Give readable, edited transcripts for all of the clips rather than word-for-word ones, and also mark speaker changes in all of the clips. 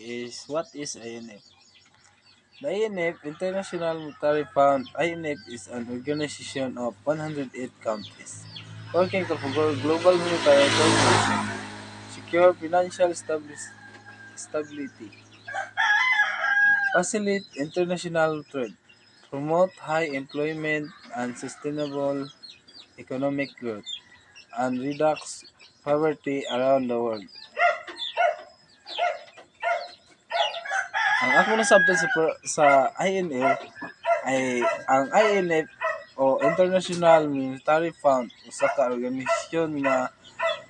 Speaker 1: is what is INF? The INF, International Monetary Fund, INF is an organization of 108 countries working to promote global monetary coordination, secure financial stability, facilitate international trade, promote high employment and sustainable economic growth, and reduce poverty around the world. Ang ako nasabtan sa INF ay ang INF o International Monetary Fund usa ka organisasyon nga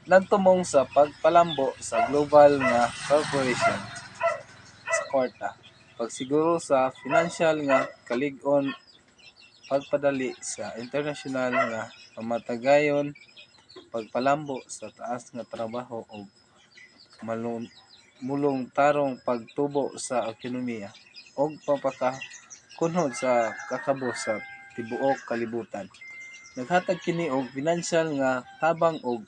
Speaker 1: nagtumong sa pagpalambo sa global nga corporation sa kwarta, pagsiguro sa financial nga kalig-on, pagpadali sa international nga pamatagayon, pagpalambo sa taas nga trabaho o mulong tarong pagtubo sa ekonomiya o pagpakakunhod sa kakabo sa tibuok kalibutan. Naghatag kini og financial nga tabang og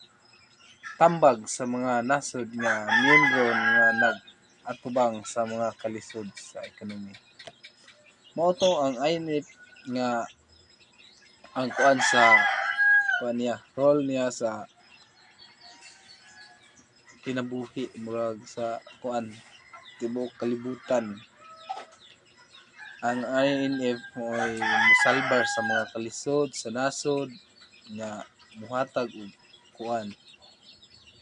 Speaker 1: tambag sa mga nasod nga miyembro nga nag-atubang sa mga kalisod sa ekonomiya. Mao to ang IMF nga ang role niya sa kinabuhi murag sa tibuok kalibutan. Ang INF ay mosalbar sa mga kalisod sa nasod nga muhatag og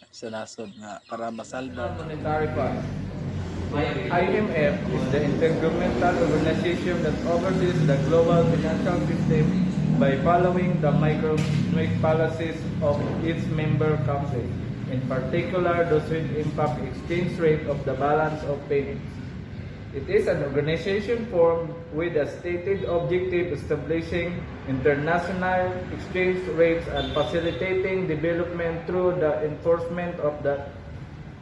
Speaker 1: sa nasod nga para masalbar.
Speaker 2: Monetary Fund. IMF is the intergovernmental organization that oversees the global financial system by following the macroeconomic policies of its member countries. In particular, those which impact exchange rate of the balance of payments. It is an organization formed with a stated objective establishing international exchange rates and facilitating development through the enforcement of the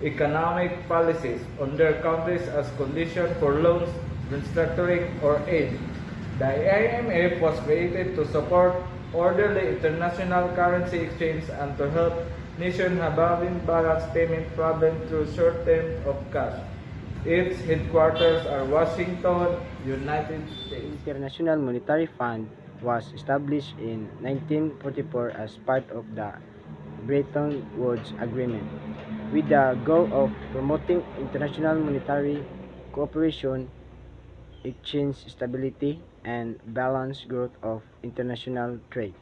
Speaker 2: economic policies on their countries as condition for loans, restructuring, or aid. The IMF was created to support orderly international currency exchange and to help nations having balance payment problem through short term of cash. Its headquarters are Washington, United States.
Speaker 3: International Monetary Fund was established in 1944 as part of the Bretton Woods Agreement, with the goal of promoting international monetary cooperation, exchange stability, and balanced growth of international trade.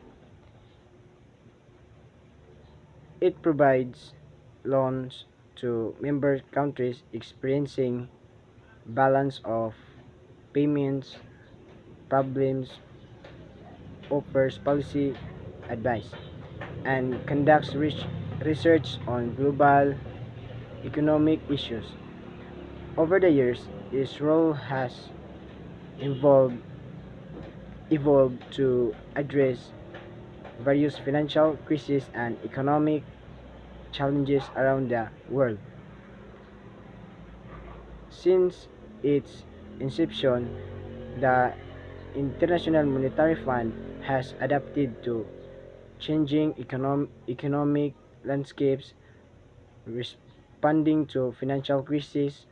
Speaker 3: It provides loans to member countries experiencing balance of payments problems, offers policy advice, and conducts research on global economic issues. Over the years, its role has evolved to address various financial crises and economic challenges around the world. Since its inception, the International Monetary Fund has adapted to changing economic landscapes, responding to financial crises,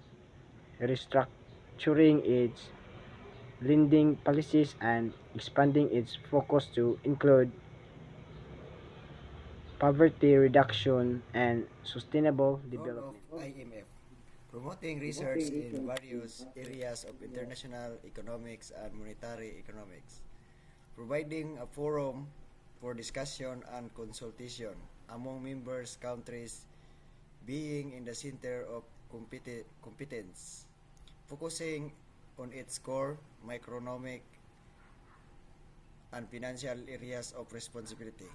Speaker 3: restructuring its lending policies, and expanding its focus to include poverty reduction and sustainable development.
Speaker 4: Role of IMF, promoting research in various areas of international economics and monetary economics, providing a forum for discussion and consultation among members countries, being in the center of competence, focusing on its core macroeconomic and financial areas of responsibility,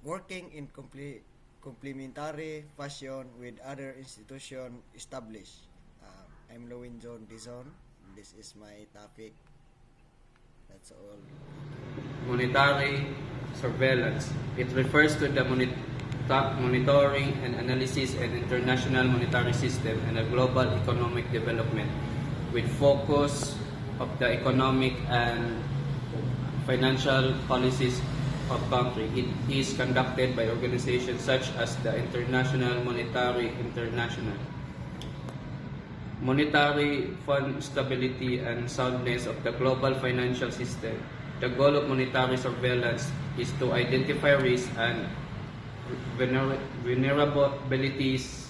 Speaker 4: working in complementary fashion with other institutions established. I'm Lewin John Dizon. This is my topic. That's all.
Speaker 5: Monetary surveillance. It refers to the monitoring and analysis and international monetary system and a global economic development with focus of the economic and financial policies of country. It is conducted by organizations such as the International Monetary International. monetary fund stability and soundness of the global financial system. The goal of monetary surveillance is to identify risks and vulnerabilities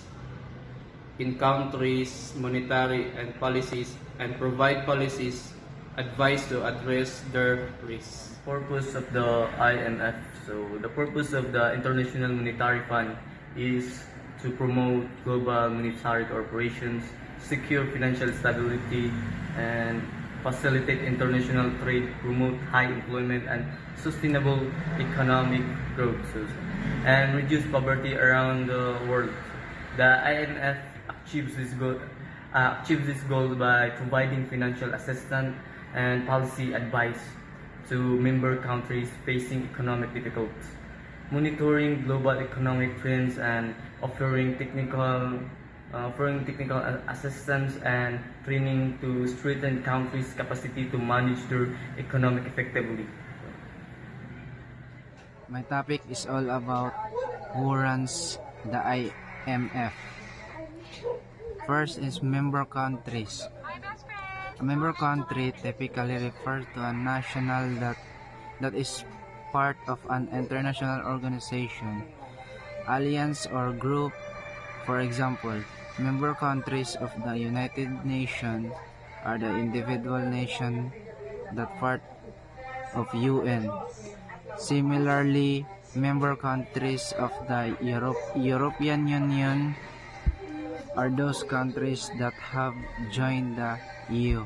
Speaker 5: in countries' monetary and policies and provide policies advice to address their risks.
Speaker 6: Purpose of the IMF. So the purpose of the International Monetary Fund is to promote global monetary corporations, secure financial stability, and facilitate international trade, promote high employment and sustainable economic growth, and reduce poverty around the world. The IMF achieves this goal by providing financial assistance and policy advice to member countries facing economic difficulties, monitoring global economic trends, and offering technical assistance and training to strengthen countries' capacity to manage their economic effectively.
Speaker 3: My topic is all about who runs the IMF. First is member countries. A member country typically refers to a national that is part of an international organization, alliance, or group. For example, member countries of the United Nations are the individual nations that part of UN. Similarly, member countries of the European Union are those countries that have joined the EU.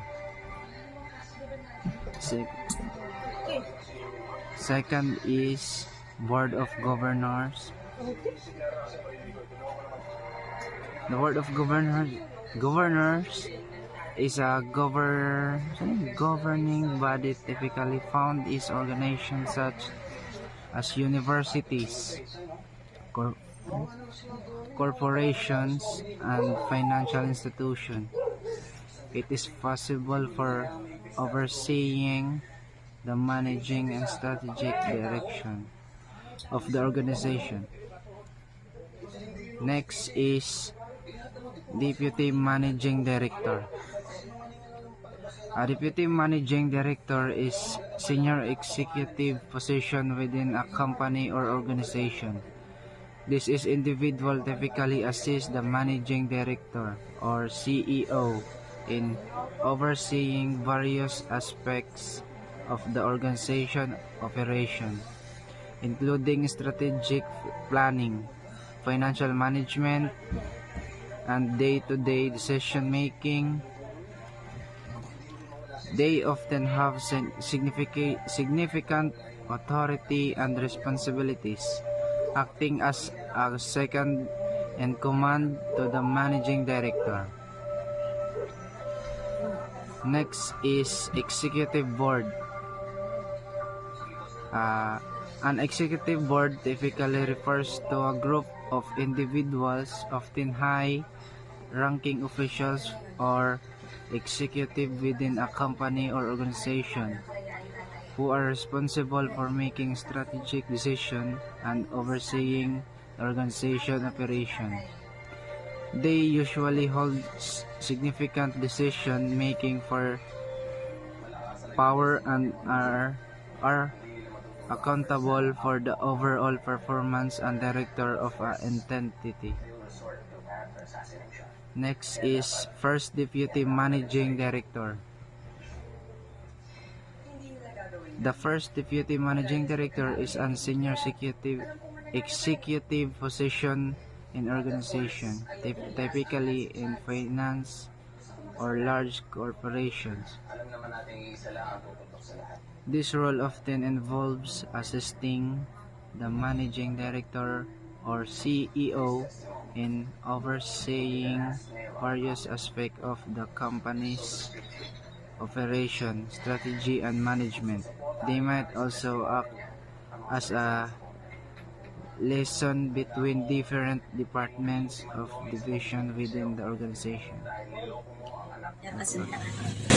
Speaker 3: Second is Board of Governors. The Board of Governors is a governing body typically found in organizations such as universities, corporations, and financial institutions. It is possible for overseeing the managing and strategic direction of the organization. Next is Deputy Managing Director. A Deputy Managing Director is senior executive position within a company or organization. This is individual typically assists the Managing Director or CEO in overseeing various aspects of the organization operation, including strategic planning, financial management, and day-to-day decision-making. They often have significant authority and responsibilities, acting as a second in command to the Managing Director. Next is Executive Board. An executive board typically refers to a group of individuals, often high-ranking officials or executive within a company or organization, who are responsible for making strategic decisions and overseeing the organization operation. They usually hold significant decision-making for power and are accountable for the overall performance and director of an entity. Next is First Deputy Managing Director. The First Deputy Managing Director is a senior executive position in organization, typically in finance or large corporations. This role often involves assisting the Managing Director or CEO in overseeing various aspects of the company's operation, strategy, and management. They might also act as a liaison between different departments of division within the organization.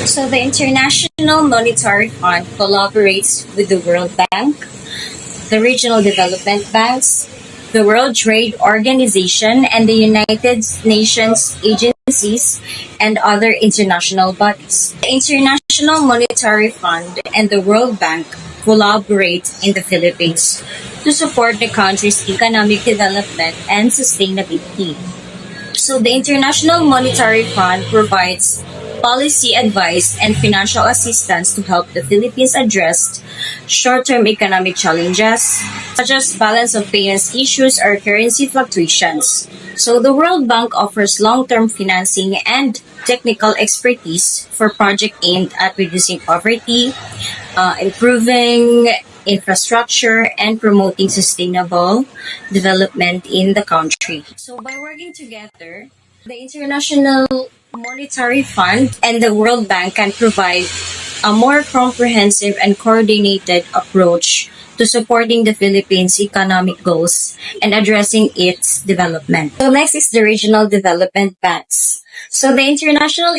Speaker 7: So the International Monetary Fund collaborates with the World Bank, the regional development banks, the World Trade Organization, and the United Nations Agency agencies, and other international bodies. The International Monetary Fund and the World Bank collaborate in the Philippines to support the country's economic development and sustainability. So the International Monetary Fund provides policy advice and financial assistance to help the Philippines address short-term economic challenges such as balance of payments issues or currency fluctuations. So the World Bank offers long-term financing and technical expertise for projects aimed at reducing poverty, improving infrastructure, and promoting sustainable development in the country. So by working together, the International Monetary Fund and the World Bank can provide a more comprehensive and coordinated approach to supporting the Philippines' economic goals and addressing its development. So next is the regional development banks. So the International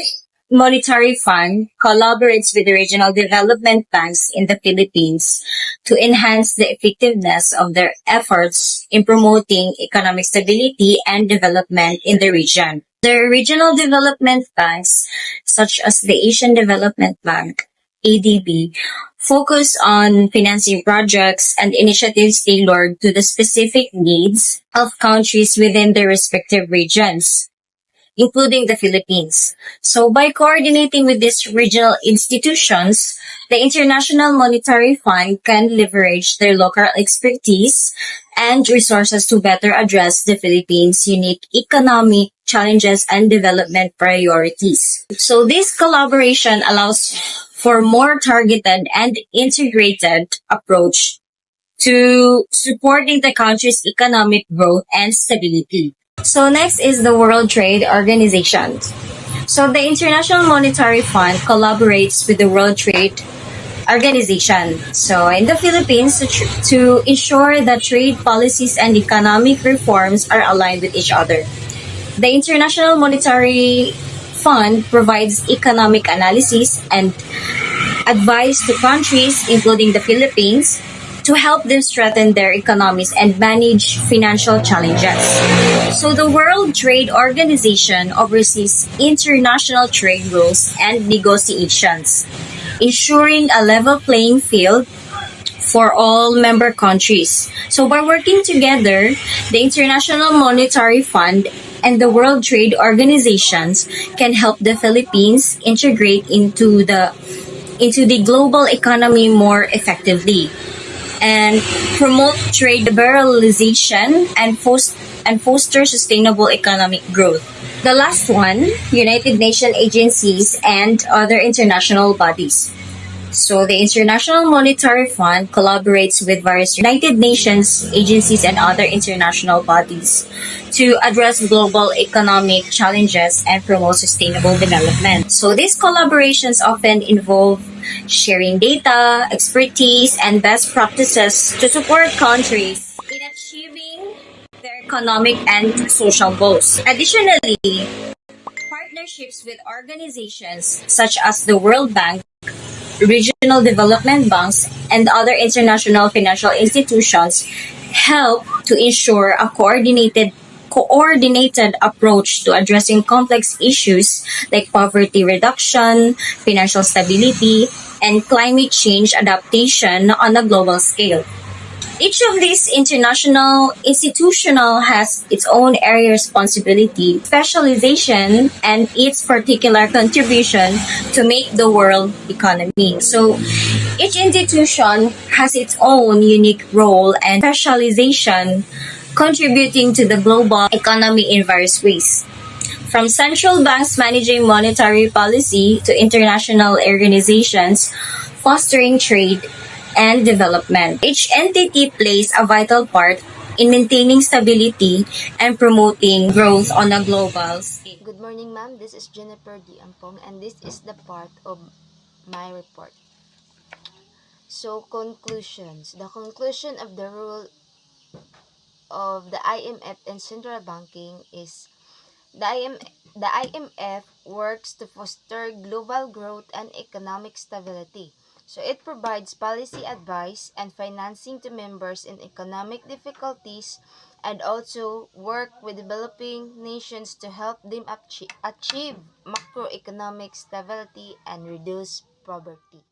Speaker 7: Monetary Fund collaborates with the regional development banks in the Philippines to enhance the effectiveness of their efforts in promoting economic stability and development in the region. The regional development banks, such as the Asian Development Bank, ADB, focus on financing projects and initiatives tailored to the specific needs of countries within their respective regions, including the Philippines. So by coordinating with these regional institutions, the International Monetary Fund can leverage their local expertise and resources to better address the Philippines' unique economic challenges and development priorities. So this collaboration allows for more targeted and integrated approach to supporting the country's economic growth and stability. So next is the World Trade Organization. So the International Monetary Fund collaborates with the World Trade Organization. So in the Philippines, to ensure that trade policies and economic reforms are aligned with each other. The International Monetary Fund provides economic analysis and advice to countries, including the Philippines, to help them strengthen their economies and manage financial challenges. So the World Trade Organization oversees international trade rules and negotiations, ensuring a level playing field for all member countries. So by working together, the International Monetary Fund and the World Trade Organizations can help the Philippines integrate into the global economy more effectively and promote trade liberalization and foster sustainable economic growth. The last one, United Nations agencies and other international bodies. So the International Monetary Fund collaborates with various United Nations agencies and other international bodies to address global economic challenges and promote sustainable development. So these collaborations often involve sharing data, expertise, and best practices to support countries in achieving their economic and social goals. Additionally, partnerships with organizations such as the World Bank, regional development banks, and other international financial institutions help to ensure a coordinated approach to addressing complex issues like poverty reduction, financial stability, and climate change adaptation on a global scale. Each of these international institutional has its own area responsibility, specialization, and its particular contribution to make the world economy. So each institution has its own unique role and specialization contributing to the global economy in various ways. From central banks managing monetary policy to international organizations fostering trade and development. Each entity plays a vital part in maintaining stability and promoting growth on a global scale.
Speaker 8: Good morning, ma'am. This is Jennifer D. Ampong, and this is the part of my report. So, conclusions. The conclusion of the role of the IMF and central banking is the IMF works to foster global growth and economic stability. So it provides policy advice and financing to members in economic difficulties and also work with developing nations to help them achieve macroeconomic stability and reduce poverty.